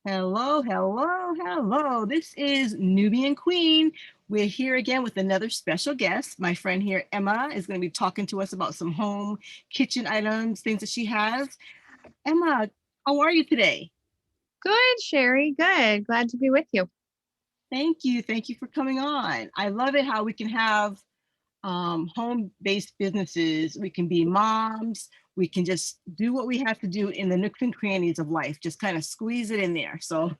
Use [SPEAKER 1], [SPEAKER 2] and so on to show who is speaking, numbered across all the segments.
[SPEAKER 1] Hello, hello, hello. This is Nubian Queen. We're here again with another special guest. My friend here, Emma, is going to be talking to us about some home kitchen items, things that she has. Emma, how are you today?
[SPEAKER 2] Good, Sherry. Good. Glad to be with you.
[SPEAKER 1] Thank you. Thank you for coming on. I love it how we can have home-based businesses. We can be moms. We can just do what we have to do in the nooks and crannies of life, just kind of squeeze it in there. So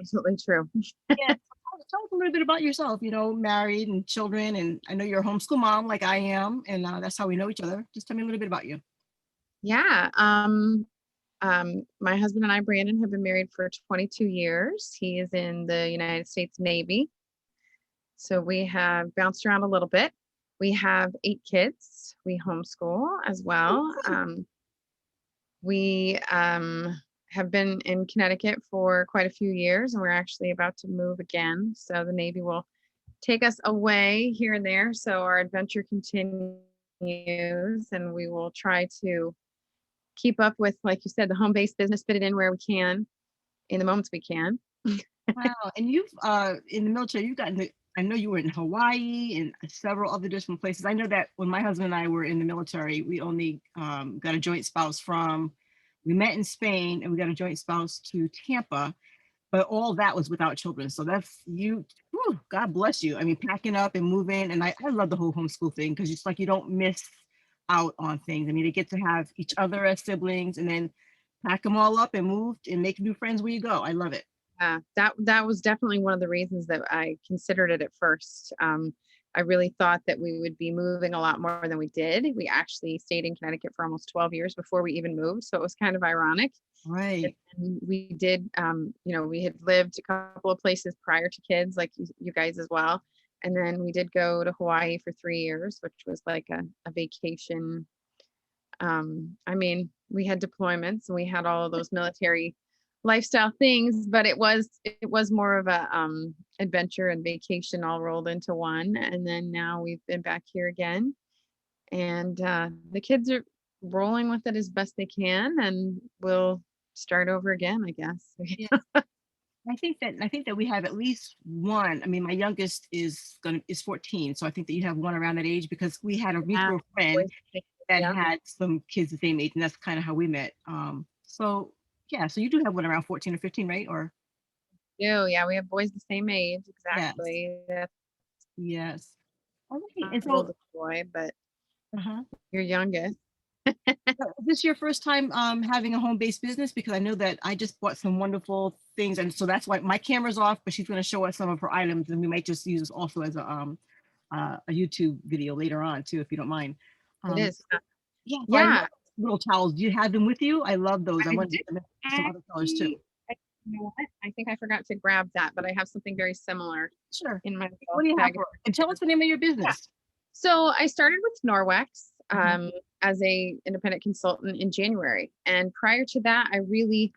[SPEAKER 2] Absolutely true.
[SPEAKER 1] yeah, tell us a little bit about yourself, married and children, and I know you're a homeschool mom like I am, and that's how we know each other. Just tell me a little bit about you.
[SPEAKER 2] Yeah. My husband and I, Brandon, have been married for 22 years. He is in the United States Navy. So we have bounced around a little bit. We have 8 kids. We homeschool as well. We have been in Connecticut for quite a few years, and we're actually about to move again. So the Navy will take us away here and there. So our adventure continues, and we will try to keep up with, like you said, the home-based business, fit it in where we can, in the moments we can.
[SPEAKER 1] Wow, and you've in the military, you got in the. I know you were in Hawaii and several other different places. I know that when my husband and I were in the military, we only got a joint spouse from. We met in Spain, and we got a joint spouse to Tampa, but all that was without children. So that's you. Whew, God bless you. I mean, packing up and moving, and I love the whole homeschool thing because it's like you don't miss out on things. I mean, they get to have each other as siblings, and then pack them all up and move and make new friends where you go. I love it.
[SPEAKER 2] That was definitely one of the reasons that I considered it at first. I really thought that we would be moving a lot more than we did. We actually stayed in Connecticut for almost 12 years before we even moved, so it was kind of ironic.
[SPEAKER 1] Right.
[SPEAKER 2] And we did, we had lived a couple of places prior to kids, like you guys as well. And then we did go to Hawaii for 3 years, which was like a vacation. I mean, we had deployments and we had all of those military lifestyle things, but it was more of a adventure and vacation all rolled into one. And then now we've been back here again, and the kids are rolling with it as best they can, and we'll start over again, I guess.
[SPEAKER 1] Yeah. I think that we have at least one. I mean, my youngest is 14, so I think that you have one around that age because we had a
[SPEAKER 2] Yeah,
[SPEAKER 1] mutual friend
[SPEAKER 2] boys,
[SPEAKER 1] that
[SPEAKER 2] yeah,
[SPEAKER 1] had some kids the same age, and that's kind of how we met. So yeah, so you do have one around 14 or 15, right? Or
[SPEAKER 2] yeah, we have boys the same age,
[SPEAKER 1] yes,
[SPEAKER 2] exactly. That's
[SPEAKER 1] yes. All right.
[SPEAKER 2] my
[SPEAKER 1] And so,
[SPEAKER 2] oldest boy, but
[SPEAKER 1] uh-huh.
[SPEAKER 2] your youngest.
[SPEAKER 1] So is this your first time having a home-based business? Because I know that I just bought some wonderful things, and so that's why my camera's off, but she's going to show us some of her items, and we might just use this also as a YouTube video later on too, if you don't mind.
[SPEAKER 2] It
[SPEAKER 1] Um,
[SPEAKER 2] is.
[SPEAKER 1] yeah, so I love
[SPEAKER 2] Yeah,
[SPEAKER 1] little towels. Do you have them with you? I love those. I
[SPEAKER 2] I
[SPEAKER 1] want to
[SPEAKER 2] do
[SPEAKER 1] get them in some other colors too.
[SPEAKER 2] actually. You know what? I think I forgot to grab that, but I have something very similar
[SPEAKER 1] Sure.
[SPEAKER 2] in my
[SPEAKER 1] What
[SPEAKER 2] little
[SPEAKER 1] do you have
[SPEAKER 2] bag.
[SPEAKER 1] for her? And tell us the name of your
[SPEAKER 2] Yeah.
[SPEAKER 1] business.
[SPEAKER 2] So I started with Norwex
[SPEAKER 1] Mhm.
[SPEAKER 2] as a independent consultant in January, and prior to that, I really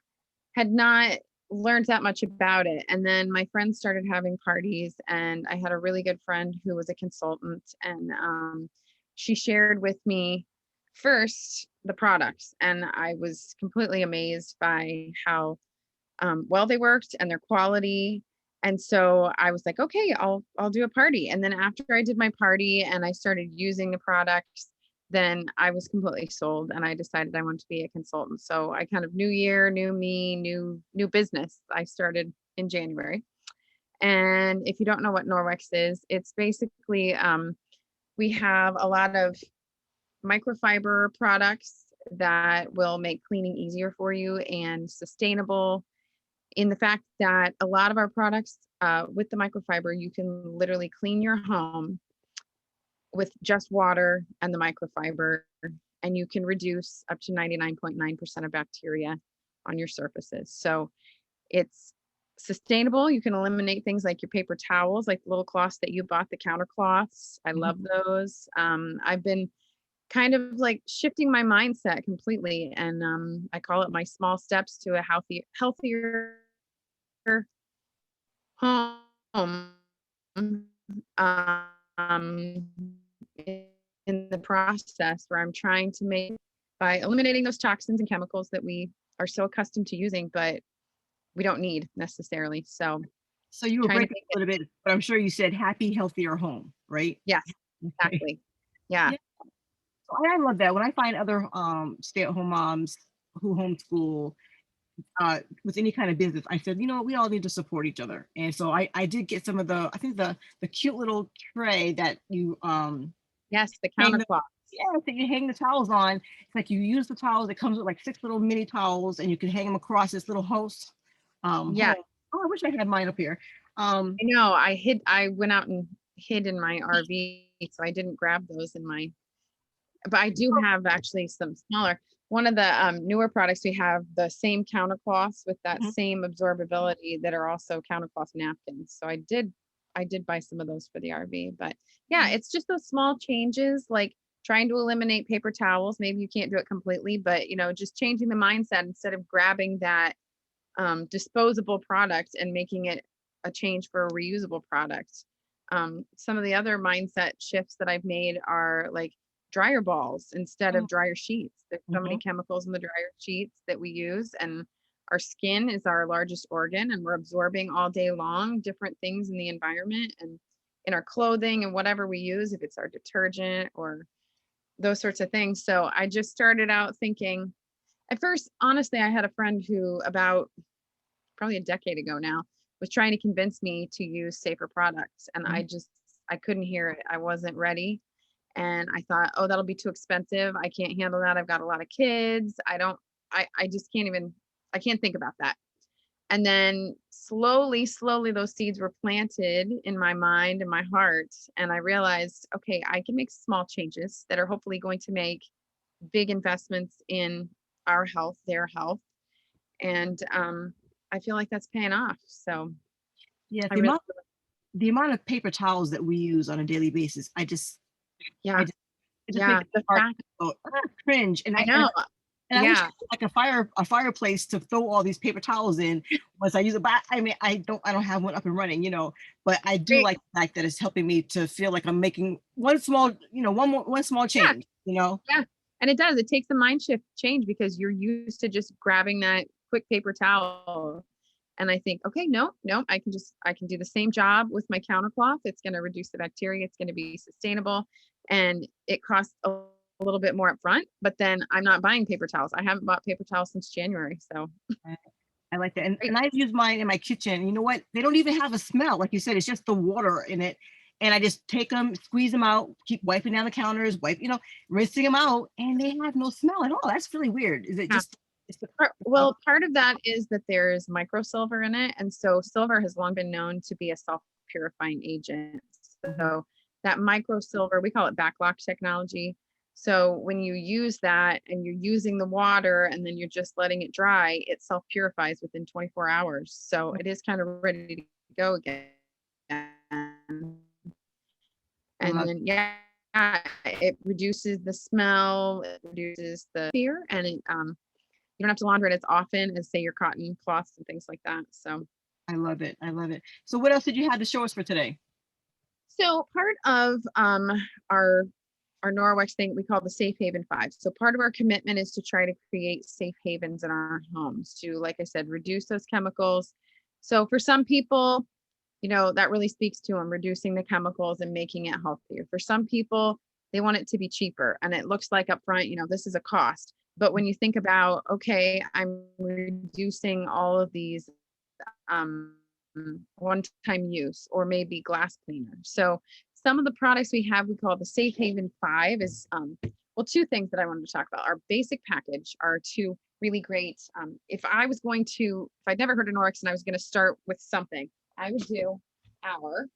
[SPEAKER 2] had not learned that much about it. And then my friends started having parties, and I had a really good friend who was a consultant, and she shared with me first the products, and I was completely amazed by how well they worked and their quality. And so I was like, okay, I'll do a party. And then after I did my party and I started using the products, then I was completely sold, and I decided I wanted to be a consultant. So I kind of new year, new me, new business. I started in January. And if you don't know what Norwex is, it's basically we have a lot of microfiber products that will make cleaning easier for you and sustainable, in the fact that a lot of our products with the microfiber, you can literally clean your home with just water and the microfiber, and you can reduce up to 99.9% of bacteria on your surfaces. So it's sustainable. You can eliminate things like your paper towels, like the little cloths that you bought, the counter cloths. I love those. I've been kind of like shifting my mindset completely, and I call it my small steps to a healthier home, um, in the process, where I'm trying to make by eliminating those toxins and chemicals that we are so accustomed to using. But we don't need necessarily. So
[SPEAKER 1] So you were
[SPEAKER 2] trying to
[SPEAKER 1] breaking
[SPEAKER 2] make
[SPEAKER 1] up a
[SPEAKER 2] it,
[SPEAKER 1] little bit, but I'm sure you said happy, healthier home, right?
[SPEAKER 2] yes,
[SPEAKER 1] Okay.
[SPEAKER 2] exactly. Yeah.
[SPEAKER 1] Yeah. So I love that. When I find other stay-at-home moms who homeschool with any kind of business, I said, you know, we all need to support each other. And so I did get some of I think the cute little tray that you
[SPEAKER 2] Yes, the
[SPEAKER 1] hang the
[SPEAKER 2] countercloth.
[SPEAKER 1] yeah, that you hang the towels on. It's like you use the towels. It comes with like 6 little mini towels, and you can hang them across this little host
[SPEAKER 2] Yeah,
[SPEAKER 1] home. Oh, I wish I had mine up here.
[SPEAKER 2] I know. I went out and hid in my RV, so I didn't grab those in my, but I do have actually some smaller. One of the newer products, we have the same countercloths with that
[SPEAKER 1] Mhm.
[SPEAKER 2] same absorbability that are also countercloth napkins. So I did buy some of those for the RV, but yeah, it's just those small changes, like trying to eliminate paper towels. Maybe you can't do it completely, but just changing the mindset instead of grabbing that disposable product and making it a change for a reusable product. Some of the other mindset shifts that I've made are like dryer balls instead of dryer sheets. There's so many
[SPEAKER 1] Mhm.
[SPEAKER 2] chemicals in the dryer sheets that we use, and our skin is our largest organ, and we're absorbing all day long different things in the environment and in our clothing and whatever we use, if it's our detergent or those sorts of things. So I just started out thinking, at first, honestly, I had a friend who about probably a decade ago now, was trying to convince me to use safer products. And
[SPEAKER 1] Mhm.
[SPEAKER 2] I couldn't hear it. I wasn't ready. And I thought, oh, that'll be too expensive. I can't handle that. I've got a lot of kids. I just can't even, I can't think about that. And then slowly, those seeds were planted in my mind and my heart. And I realized, okay, I can make small changes that are hopefully going to make big investments in our health, their health. And I feel like that's paying off. So
[SPEAKER 1] Yeah,
[SPEAKER 2] I really,
[SPEAKER 1] the amount of paper towels that we use on a daily basis, I
[SPEAKER 2] yeah,
[SPEAKER 1] just it just makes
[SPEAKER 2] yeah,
[SPEAKER 1] my
[SPEAKER 2] the
[SPEAKER 1] heart
[SPEAKER 2] fact,
[SPEAKER 1] go, cringe. And
[SPEAKER 2] I know,
[SPEAKER 1] I wish I
[SPEAKER 2] yeah,
[SPEAKER 1] had like a fireplace to throw all these paper towels in once I use it. But I mean, I don't have one up and running, but I do
[SPEAKER 2] great,
[SPEAKER 1] like the fact that it's helping me to feel like I'm making one small
[SPEAKER 2] yeah,
[SPEAKER 1] change.
[SPEAKER 2] yeah. And it does, it takes a mind shift change because you're used to just grabbing that quick paper towel. And I think, okay, no, I can do the same job with my countercloth. It's going to reduce the bacteria. It's going to be sustainable, and it costs a little bit more upfront, but then I'm not buying paper towels. I haven't bought paper towels since January. So
[SPEAKER 1] I like that. And,
[SPEAKER 2] great.
[SPEAKER 1] and I've used mine in my kitchen. You know what? They don't even have a smell. Like you said, it's just the water in it. And I just take them, squeeze them out, keep wiping down the counters, rinsing them out, and they have no smell at all. That's really weird. Is it
[SPEAKER 2] Yeah.
[SPEAKER 1] just, it's the,
[SPEAKER 2] Well, part of that is that there's micro silver in it. And so silver has long been known to be a self-purifying agent.
[SPEAKER 1] Mhm.
[SPEAKER 2] So that micro silver, we call it backlock technology. So when you use that and you're using the water and then you're just letting it dry, it self-purifies within 24 hours. So it is kind of ready to go again.
[SPEAKER 1] I
[SPEAKER 2] And
[SPEAKER 1] love
[SPEAKER 2] then, yeah, it reduces the smell, it reduces the fear, and you don't have to launder it as often as say your cotton cloths and things like that. So,
[SPEAKER 1] I love it. I love it. So what else did you have to show us for today?
[SPEAKER 2] so part of our our Norwex thing we call the Safe Haven Five. So part of our commitment is to try to create safe havens in our homes to, like I said, reduce those chemicals. So for some people, that really speaks to them, reducing the chemicals and making it healthier. For some people, they want it to be cheaper. And it looks like upfront, this is a cost. But when you think about, okay, I'm reducing all of these um, one-time use or maybe glass cleaner. So some of the products we have, we call the Safe Haven 5 is, well, two things that I wanted to talk about. Our basic package are two really great. If I'd never heard of Norwex and I was going to start with something, I would do our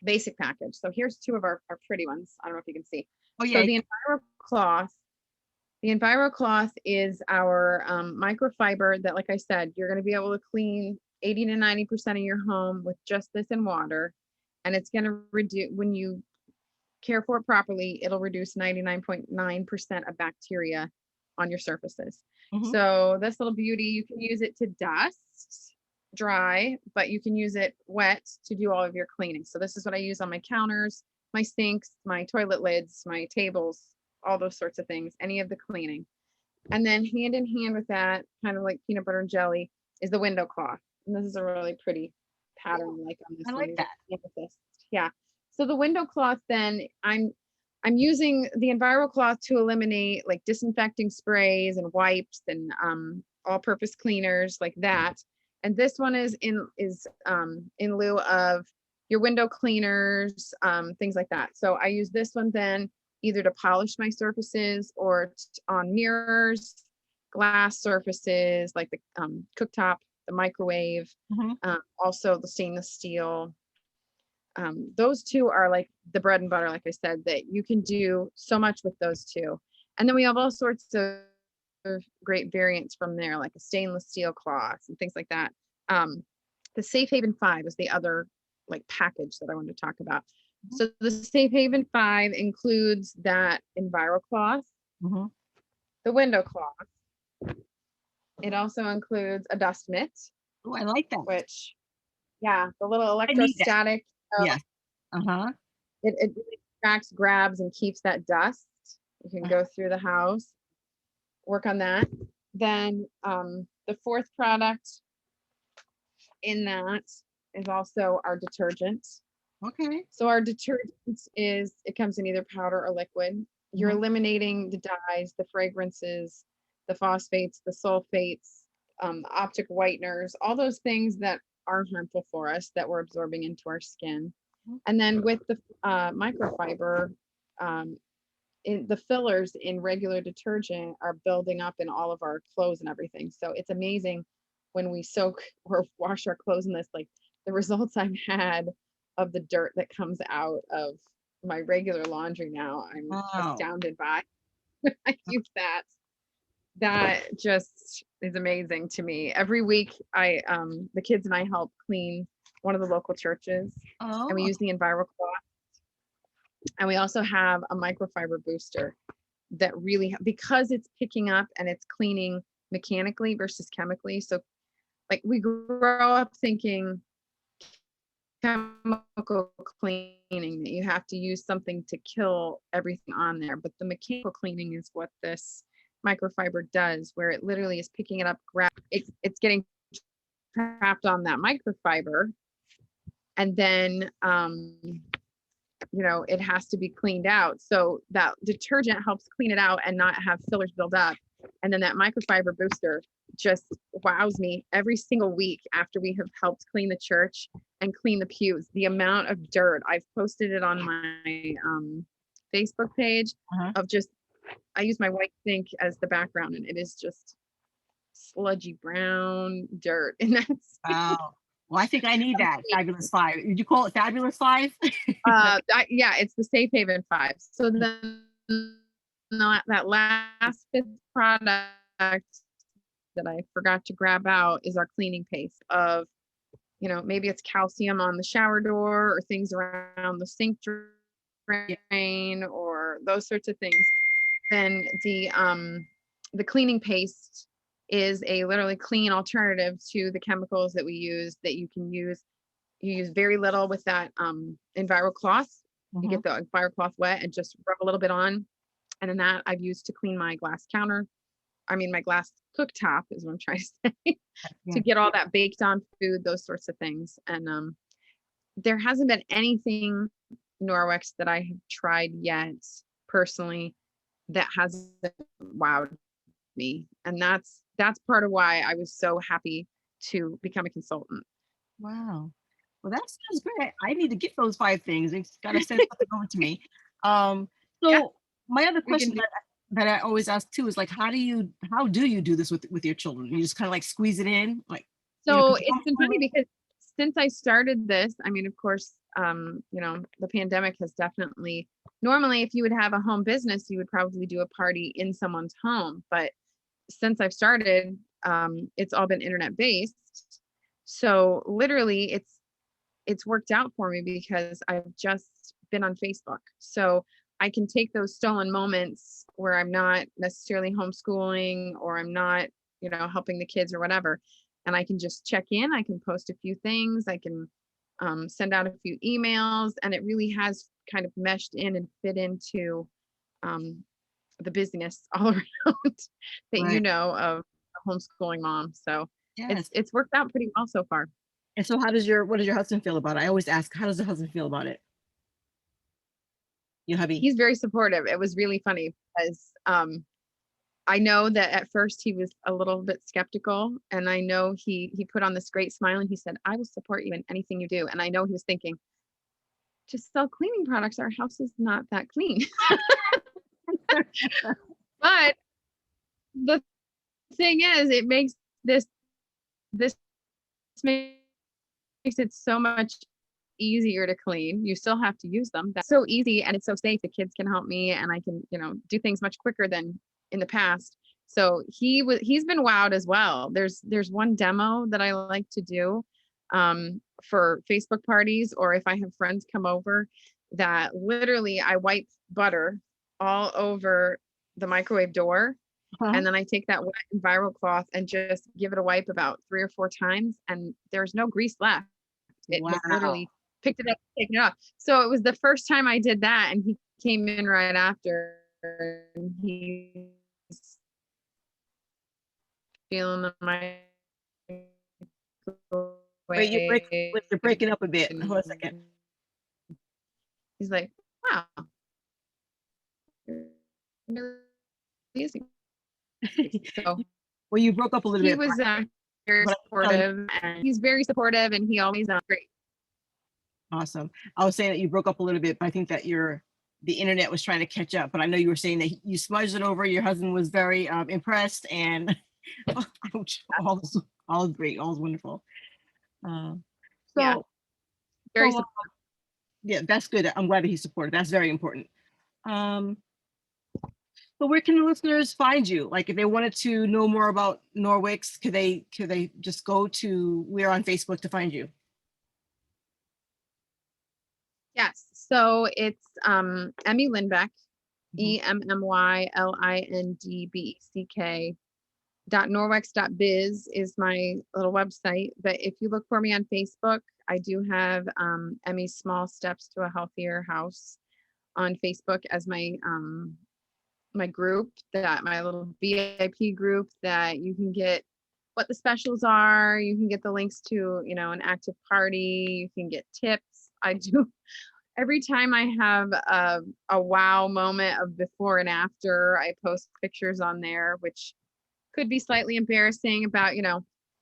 [SPEAKER 2] basic package. So here's two of our pretty ones. I don't know if you can see.
[SPEAKER 1] Oh
[SPEAKER 2] So
[SPEAKER 1] yeah.
[SPEAKER 2] the Enviro Cloth is our microfiber that, like I said, you're going to be able to clean 80 to 90% of your home with just this in water. And it's going to reduce, when you care for it properly, it'll reduce 99.9% of bacteria on your surfaces.
[SPEAKER 1] Mhm.
[SPEAKER 2] So this little beauty, you can use it to dust, dry, but you can use it wet to do all of your cleaning. So this is what I use on my counters, my sinks, my toilet lids, my tables, all those sorts of things, any of the cleaning. And then hand in hand with that, kind of like peanut butter and jelly, is the window cloth. And this is a really pretty pattern like on this
[SPEAKER 1] I
[SPEAKER 2] one.
[SPEAKER 1] like that.
[SPEAKER 2] Amethyst. Yeah. So the window cloth, then I'm using the Enviro Cloth to eliminate like disinfecting sprays and wipes and all-purpose cleaners like that. And this one is in lieu of your window cleaners, things like that. So I use this one then either to polish my surfaces or on mirrors, glass surfaces like the cooktop, the microwave, also the stainless steel. Those two are like the bread and butter, like I said, that you can do so much with those two. And then we have all sorts of great variants from there, like a stainless steel cloth and things like that. The Safe Haven 5 is the other like package that I wanted to talk about. So the Safe Haven 5 includes that Enviro Cloth, the window cloth. It also includes a dust mitt.
[SPEAKER 1] Oh, I like that.
[SPEAKER 2] Which, yeah, the little
[SPEAKER 1] I need that.
[SPEAKER 2] electrostatic.
[SPEAKER 1] Yes.
[SPEAKER 2] It really tracks, grabs, and keeps that dust. You can go through the house, work on that. Then the fourth product in that is also our detergent.
[SPEAKER 1] Okay.
[SPEAKER 2] So our detergent it comes in either powder or liquid. You're eliminating the dyes, the fragrances, the phosphates, the sulfates, optic whiteners, all those things that are harmful for us that we're absorbing into our skin. And then with the microfiber, the fillers in regular detergent are building up in all of our clothes and everything. So it's amazing when we soak or wash our clothes in this, like the results I've had of the dirt that comes out of my regular laundry now, I'm astounded by. I use that. That just is amazing to me. Every week the kids and I help clean one of the local churches, and we use the Enviro Cloth. And we also have a microfiber booster that really, because it's picking up and it's cleaning mechanically versus chemically. So like we grow up thinking chemical cleaning, that you have to use something to kill everything on there. But the mechanical cleaning is what this microfiber does, where it literally is picking it up, it's getting trapped on that microfiber. And then, it has to be cleaned out. So that detergent helps clean it out and not have fillers build up. And then that microfiber booster just wows me every single week after we have helped clean the church and clean the pews. The amount of dirt, I've posted it on my Facebook page of just, I use my white sink as the background, and it is just sludgy brown dirt. And that's
[SPEAKER 1] wow. Well, I think I need that Fabulous 5. Did you call it Fabulous 5?
[SPEAKER 2] Yeah, it's the Safe Haven 5. So then that last fifth product that I forgot to grab out is our cleaning paste of, maybe it's calcium on the shower door or things around the sink drain or those sorts of things. Then the cleaning paste is a literally clean alternative to the chemicals that we use, that you can use. You use very little with that Enviro Cloth. You get the Enviro Cloth wet and just rub a little bit on. And then that I've used to clean my glass my glass cooktop is what I'm trying to say, to get all that baked on food, those sorts of things. And there hasn't been anything Norwex that I have tried yet personally that hasn't wowed me. And that's part of why I was so happy to become a consultant.
[SPEAKER 1] Wow. Well, that sounds great. I need to get those 5 things. It's got to send something over to me. So my other question that I always ask too is like, how do you do this with your children? You just kind of like squeeze it in, like.
[SPEAKER 2] So it's been funny because since I started this, of course, the pandemic has definitely. Normally, if you would have a home business, you would probably do a party in someone's home. But since I've started, it's all been internet based. So literally, it's worked out for me because I've just been on Facebook. So I can take those stolen moments where I'm not necessarily homeschooling or I'm not, helping the kids or whatever. And I can just check in. I can post a few things. I can send out a few emails, and it really has kind of meshed in and fit into the busyness all around that of a homeschooling mom. So
[SPEAKER 1] Yes.
[SPEAKER 2] it's worked out pretty well so far.
[SPEAKER 1] And so what does your husband feel about it? I always ask, how does the husband feel about it? Your hubby?
[SPEAKER 2] He's very supportive. It was really funny because I know that at first he was a little bit skeptical, and I know he put on this great smile and he said, "I will support you in anything you do." And I know he was thinking, to sell cleaning products, our house is not that clean. But the thing is, it makes this makes it so much easier to clean. You still have to use them. That's so easy, and it's so safe. The kids can help me, and I can, do things much quicker than in the past. So he's been wowed as well. There's one demo that I like to do for Facebook parties, or if I have friends come over, that literally I wipe butter all over the microwave door. And then I take that wet Enviro cloth and just give it a wipe about 3 or 4 times, and there's no grease left. It has literally picked it up, taken it off. So it was the first time I did that, and he came in right after, and he's feeling the
[SPEAKER 1] Wait, you're breaking up a bit. Hold on a second.
[SPEAKER 2] He's like, "Wow, really easy." So
[SPEAKER 1] well, you broke up a little bit.
[SPEAKER 2] He was very supportive, and he's very supportive, and he always great.
[SPEAKER 1] Awesome. I was saying that you broke up a little bit, but I think that the internet was trying to catch up. But I know you were saying that you smudged it over. Your husband was very impressed, and all great, all's wonderful.
[SPEAKER 2] Yeah, very
[SPEAKER 1] supportive. Yeah, that's good. I'm glad that he's supportive. That's very important. So where can the listeners find you? Like if they wanted to know more about Norwex, could they just go to where on Facebook to find you?
[SPEAKER 2] Yes. So it's Emmy Lindbeck, EMMYLINDBECK .norwex.biz is my little website. But if you look for me on Facebook, I do have Emmy's Small Steps to a Healthier House on Facebook as my my group, my little VIP group, that you can get what the specials are. You can get the links to, an active party. You can get tips. I do every time I have a wow moment of before and after, I post pictures on there, which could be slightly embarrassing about,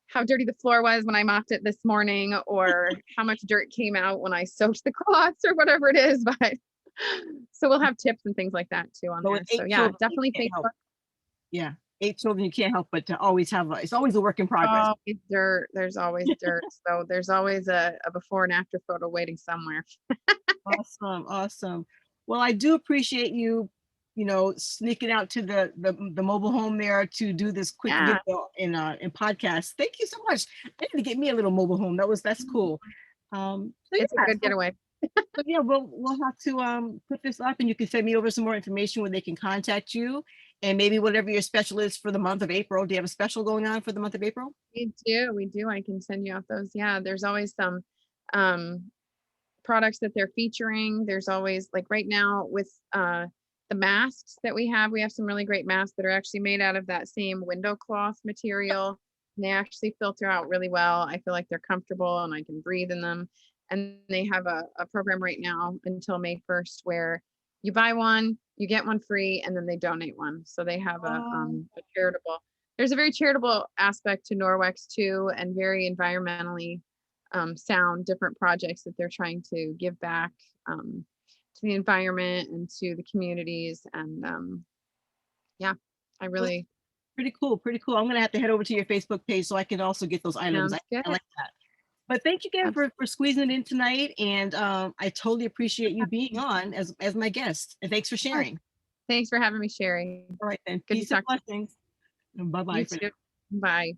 [SPEAKER 2] how dirty the floor was when I mopped it this morning, or how much dirt came out when I soaked the cloths, or whatever it is. But so we'll have tips and things like that too on there. So yeah, definitely Facebook.
[SPEAKER 1] Yeah. 8 children, you can't help but to always have it's always a work in progress.
[SPEAKER 2] Always dirt. There's always dirt. So there's always a before and after photo waiting somewhere.
[SPEAKER 1] Awesome. Well, I do appreciate you, sneaking out to the mobile home there to do this quick video in podcast. Thank you so much. I need to get me a little mobile home. That's cool.
[SPEAKER 2] It's a good getaway.
[SPEAKER 1] But yeah, we'll have to put this up, and you can send me over some more information where they can contact you, and maybe whatever your special is for the month of April. Do you have a special going on for the month of April?
[SPEAKER 2] We do. I can send you out those. Yeah, there's always some products that they're featuring. There's always, like right now with the masks that we have some really great masks that are actually made out of that same window cloth material. And they actually filter out really well. I feel like they're comfortable and I can breathe in them. And they have a program right now until May 1st where you buy one, you get one free, and then they donate one. So they have a charitable. There's a very charitable aspect to Norwex too, and very environmentally sound different projects that they're trying to give back to the environment and to the communities. And yeah, I really.
[SPEAKER 1] Pretty cool. I'm going to have to head over to your Facebook page so I can also get those items. I like that. But thank you again for squeezing it in tonight. And I totally appreciate you being on as my guest. And thanks for sharing.
[SPEAKER 2] Thanks for having me, Sherry.
[SPEAKER 1] All right, then.
[SPEAKER 2] Good
[SPEAKER 1] Peace and blessings. Bye-bye.
[SPEAKER 2] Bye.